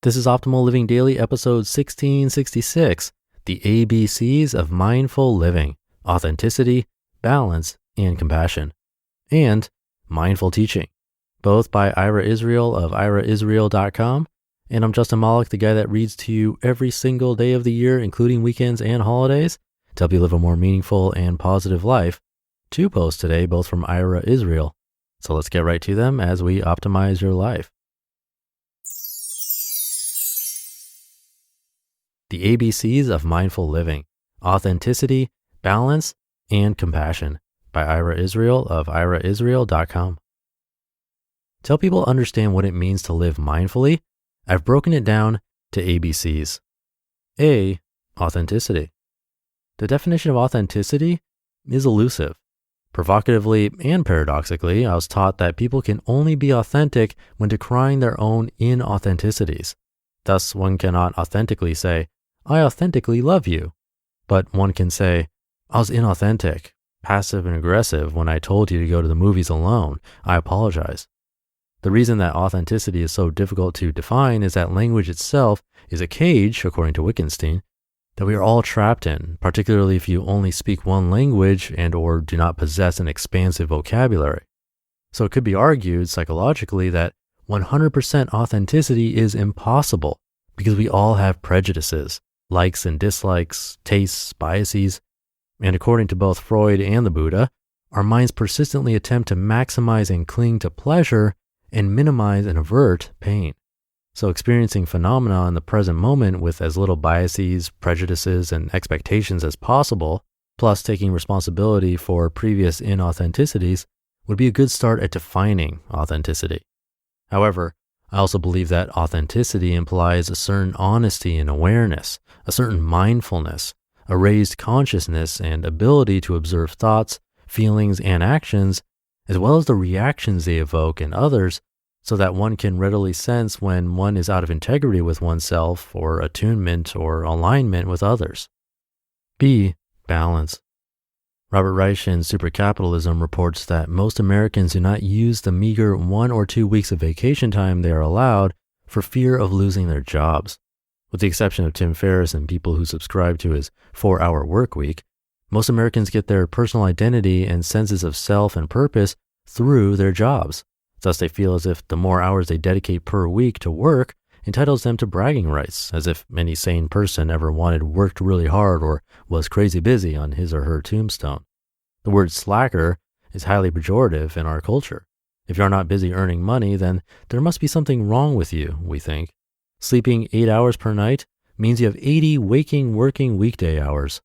This is Optimal Living Daily, episode 1666, the ABCs of Mindful Living, Authenticity, Balance, and Compassion, and Mindful Teaching, both by Ira Israel of iraisrael.com. And I'm Justin Malik, the guy that reads to you every single day of the year, including weekends and holidays, to help you live a more meaningful and positive life. 2 posts today, both from Ira Israel. So let's get right to them as we optimize your life. The ABCs of Mindful Living, Authenticity, Balance, and Compassion by Ira Israel of iraisrael.com. To help people understand what it means to live mindfully, I've broken it down to ABCs. A, authenticity. The definition of authenticity is elusive. Provocatively and paradoxically, I was taught that people can only be authentic when decrying their own inauthenticities. Thus, one cannot authentically say, I authentically love you. But one can say, I was inauthentic, passive and aggressive when I told you to go to the movies alone. I apologize. The reason that authenticity is so difficult to define is that language itself is a cage, according to Wittgenstein, that we are all trapped in, particularly if you only speak one language and or do not possess an expansive vocabulary. So it could be argued psychologically that 100% authenticity is impossible because we all have prejudices, likes and dislikes, tastes, biases, and according to both Freud and the Buddha, our minds persistently attempt to maximize and cling to pleasure and minimize and avert pain. So experiencing phenomena in the present moment with as little biases, prejudices, and expectations as possible, plus taking responsibility for previous inauthenticities, would be a good start at defining authenticity. However, I also believe that authenticity implies a certain honesty and awareness, a certain mindfulness, a raised consciousness and ability to observe thoughts, feelings, and actions, as well as the reactions they evoke in others, so that one can readily sense when one is out of integrity with oneself or attunement or alignment with others. B, balance. Robert Reich in Supercapitalism reports that most Americans do not use the meager 1 or 2 weeks of vacation time they are allowed for fear of losing their jobs. With the exception of Tim Ferriss and people who subscribe to his 4-hour work week, most Americans get their personal identity and senses of self and purpose through their jobs. Thus, they feel as if the more hours they dedicate per week to work entitles them to bragging rights, as if any sane person ever worked really hard or was crazy busy on his or her tombstone. The word slacker is highly pejorative in our culture. If you're not busy earning money, then there must be something wrong with you, we think. Sleeping 8 hours per night means you have 80 working weekday hours.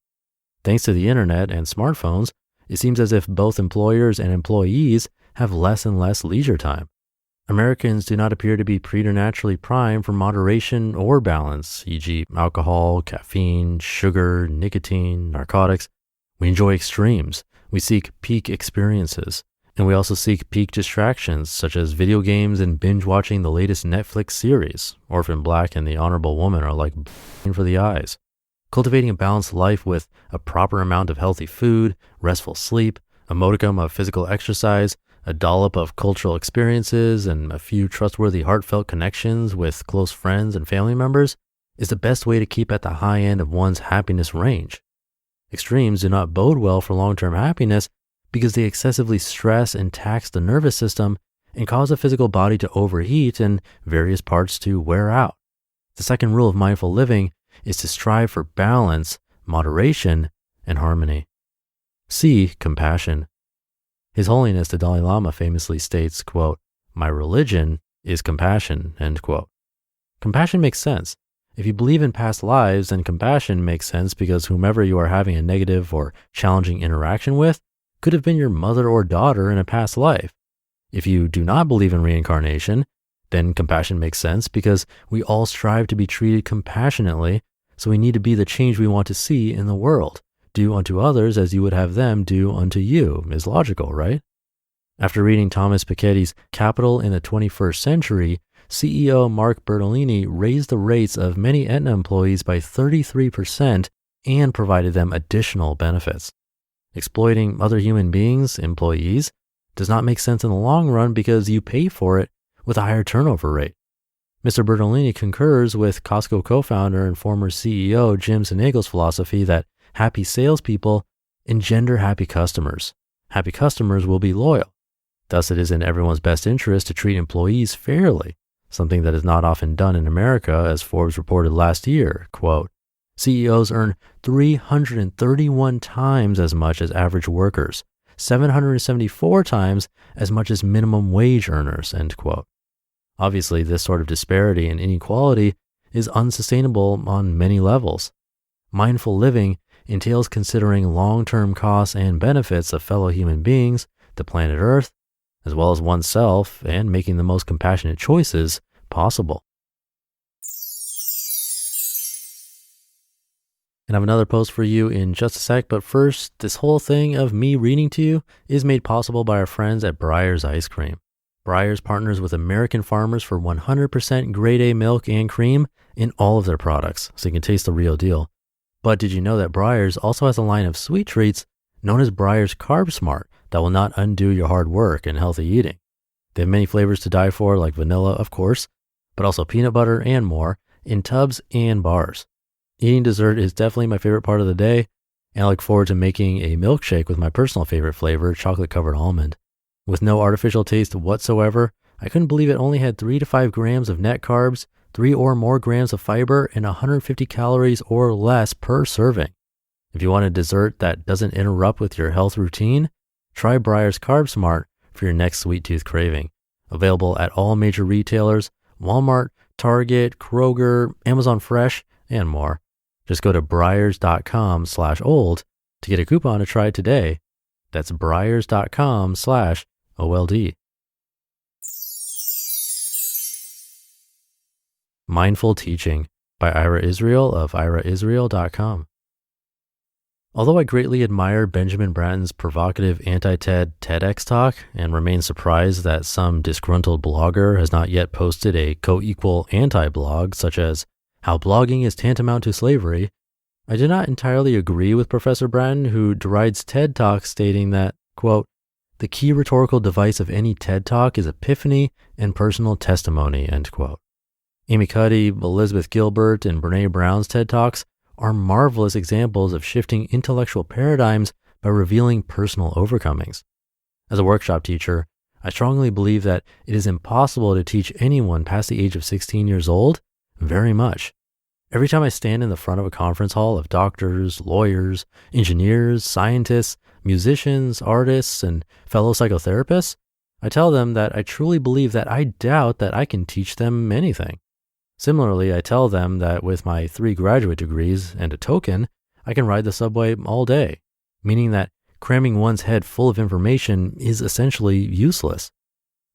Thanks to the internet and smartphones, it seems as if both employers and employees have less and less leisure time. Americans do not appear to be preternaturally primed for moderation or balance, e.g. alcohol, caffeine, sugar, nicotine, narcotics. We enjoy extremes. We seek peak experiences. And we also seek peak distractions, such as video games and binge watching the latest Netflix series. Orphan Black and The Honorable Woman are like for the eyes. Cultivating a balanced life with a proper amount of healthy food, restful sleep, a modicum of physical exercise, a dollop of cultural experiences, and a few trustworthy heartfelt connections with close friends and family members is the best way to keep at the high end of one's happiness range. Extremes do not bode well for long-term happiness because they excessively stress and tax the nervous system and cause the physical body to overheat and various parts to wear out. The second rule of mindful living is to strive for balance, moderation, and harmony. C, compassion. His Holiness the Dalai Lama famously states, quote, "My religion is compassion," end quote. Compassion makes sense. If you believe in past lives, then compassion makes sense because whomever you are having a negative or challenging interaction with could have been your mother or daughter in a past life. If you do not believe in reincarnation, then compassion makes sense because we all strive to be treated compassionately, so we need to be the change we want to see in the world. Do unto others as you would have them do unto you is logical, right? After reading Thomas Piketty's Capital in the 21st Century, CEO Mark Bertolini raised the rates of many Aetna employees by 33% and provided them additional benefits. Exploiting other human beings, employees, does not make sense in the long run because you pay for it with a higher turnover rate. Mr. Bertolini concurs with Costco co-founder and former CEO Jim Sinagle's philosophy that happy salespeople engender happy customers. Happy customers will be loyal. Thus, it is in everyone's best interest to treat employees fairly, something that is not often done in America, as Forbes reported last year. Quote, CEOs earn 331 times as much as average workers, 774 times as much as minimum wage earners, end quote. Obviously, this sort of disparity and inequality is unsustainable on many levels. Mindful living entails considering long-term costs and benefits of fellow human beings, the planet Earth, as well as oneself, and making the most compassionate choices possible. And I have another post for you in just a sec, but first, this whole thing of me reading to you is made possible by our friends at Breyers Ice Cream. Breyers partners with American farmers for 100% grade A milk and cream in all of their products, so you can taste the real deal. But did you know that Breyers also has a line of sweet treats known as Breyers Carb Smart that will not undo your hard work and healthy eating? They have many flavors to die for, like vanilla, of course, but also peanut butter and more in tubs and bars. Eating dessert is definitely my favorite part of the day, and I look forward to making a milkshake with my personal favorite flavor, chocolate-covered almond. With no artificial taste whatsoever, I couldn't believe it only had 3 to 5 grams of net carbs, 3 or more grams of fiber, and 150 calories or less per serving. If you want a dessert that doesn't interrupt with your health routine, try Breyers Carb Smart for your next sweet tooth craving. Available at all major retailers, Walmart, Target, Kroger, Amazon Fresh, and more. Just go to breyers.com/old to get a coupon to try it today. That's breyers.com/OLD. Mindful Teaching by Ira Israel of iraisrael.com. Although I greatly admire Benjamin Bratton's provocative anti-TED TEDx talk and remain surprised that some disgruntled blogger has not yet posted a co-equal anti-blog, such as How Blogging is Tantamount to Slavery, I do not entirely agree with Professor Bratton, who derides TED Talks, stating that, quote, the key rhetorical device of any TED Talk is epiphany and personal testimony, end quote. Amy Cuddy, Elizabeth Gilbert, and Brene Brown's TED Talks are marvelous examples of shifting intellectual paradigms by revealing personal overcomings. As a workshop teacher, I strongly believe that it is impossible to teach anyone past the age of 16 years old very much. Every time I stand in the front of a conference hall of doctors, lawyers, engineers, scientists, musicians, artists, and fellow psychotherapists, I tell them that I truly believe that I doubt that I can teach them anything. Similarly, I tell them that with my 3 graduate degrees and a token, I can ride the subway all day, meaning that cramming one's head full of information is essentially useless.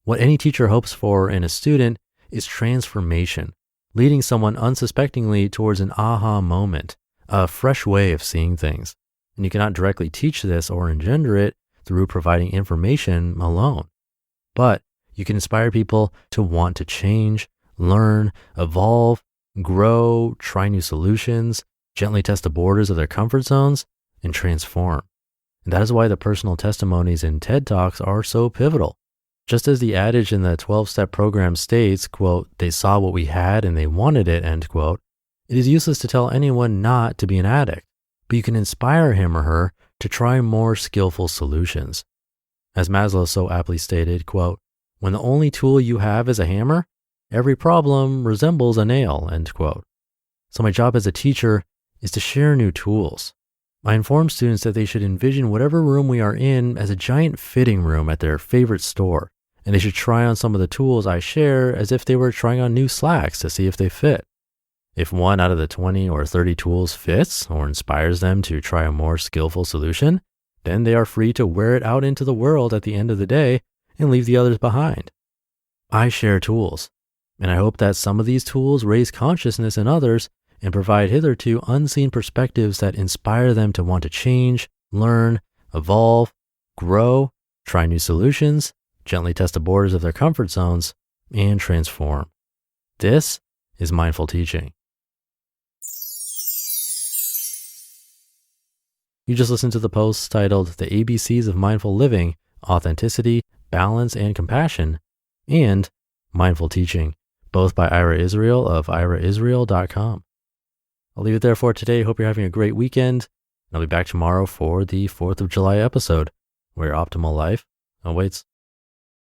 What any teacher hopes for in a student is transformation, leading someone unsuspectingly towards an aha moment, a fresh way of seeing things. And you cannot directly teach this or engender it through providing information alone. But you can inspire people to want to change, learn, evolve, grow, try new solutions, gently test the borders of their comfort zones, and transform. And that is why the personal testimonies in TED Talks are so pivotal. Just as the adage in the 12-step program states, quote, they saw what we had and they wanted it, end quote, it is useless to tell anyone not to be an addict, but you can inspire him or her to try more skillful solutions. As Maslow so aptly stated, quote, when the only tool you have is a hammer, every problem resembles a nail, end quote. So my job as a teacher is to share new tools. I inform students that they should envision whatever room we are in as a giant fitting room at their favorite store, and they should try on some of the tools I share as if they were trying on new slacks to see if they fit. If one out of the 20 or 30 tools fits or inspires them to try a more skillful solution, then they are free to wear it out into the world at the end of the day and leave the others behind. I share tools, and I hope that some of these tools raise consciousness in others and provide hitherto unseen perspectives that inspire them to want to change, learn, evolve, grow, try new solutions, gently test the borders of their comfort zones, and transform. This is mindful teaching. You just listened to the post titled The ABCs of Mindful Living, Authenticity, Balance, and Compassion, and Mindful Teaching both by Ira Israel of iraisrael.com. I'll leave it there for today. Hope you're having a great weekend. I'll be back tomorrow for the 4th of July episode, where your optimal life awaits.